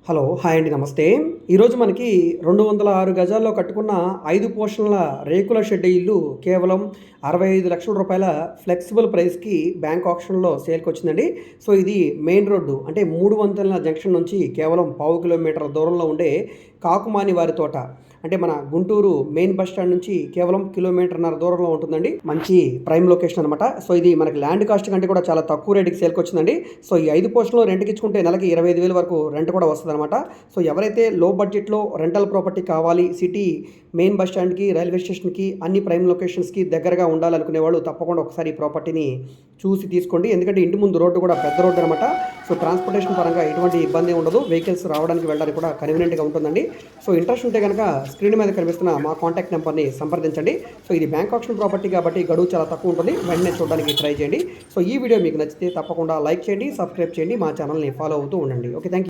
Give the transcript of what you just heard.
Hello! Hi అండి. నమస్తే. ఈరోజు మనకి 206 గజాల్లో కట్టుకున్న 5 పోర్షన్ల రేకుల షెడ్ ఇల్లు కేవలం రూ. 65,00,000 ఫ్లెక్సిబుల్ ప్రైస్‌కి బ్యాంక్ ఆక్షన్‌లో సేల్‌కొచ్చిందండి. సో, ఇది మెయిన్ రోడ్డు అంటే 3 వంతెనల జంక్షన్ నుంచి కేవలం పావు కిలోమీటర్ల దూరంలో ఉండే కాకుమాని వారి తోట. అంటే మన గుంటూరు మెయిన్ బస్ స్టాండ్ నుంచి కేవలం కిలోమీటర్‌న్నర దూరంలో ఉంటుందండి. మంచి ప్రైమ్ లొకేషన్ అనమాట. సో, ఇది మనకి ల్యాండ్ కాస్ట్ కంటే కూడా చాలా తక్కువ రేట్‌కి సేల్‌కొచ్చిందండి. సో, ఈ 5 పోర్షన్‌లో రెంట్‌కి ఇచ్చుకుంటే నెలకి 25,000 వరకు రెంట్ కూడా వస్తదనమాట. సో, ఎవరైతే లో బడ్జెట్‌లో రెంటల్ ప్రాపర్టీ కావాలి, సిటీ మెయిన్ బస్ స్టాండ్‌కి, రైల్వే స్టేషన్‌కి అన్ని ప్రైమ్ లొకేషన్స్‌కి దగ్గరగా ఉండాలనుకునే వాళ్ళు తప్పకుండా ఒకసారి ఈ ప్రాపర్టీని చూసి తీసుకోండి. ఎందుకంటే ఇంటి ముందు రోడ్డు కూడా పెద్ద రోడ్డు అనమాట. సో, ట్రాన్స్‌పోర్టేషన్ పరంగా ఎటువంటి ఇబ్బంది ఉండదు. వెహికల్స్ రావడానికి, వెళ్ళడానికి కూడా కన్వీనియంట్‌గా ఉంటుందండి. సో, ఇంట్రెస్ట్ ఉంటే గనక స్క్రీన్ మీద కనిపిస్తున్న మా కాంటాక్ట్ నెంబర్‌ని సంప్రదించండి. సో, ఇది బ్యాంక్ ఆప్షన్ ప్రాపర్టీ కాబట్టి గడువు చాలా తక్కువ ఉంటుంది. వెంటనే చూడడానికి ట్రై చేయండి. సో, ఈ వీడియో మీకు నచ్చితే తప్పకుండా లైక్ చేయండి, సబ్స్క్రైబ్ చేయండి. మా ఛానల్‌ని ఫాలో అవుతూ ఉండండి. ఓకే. Thank you.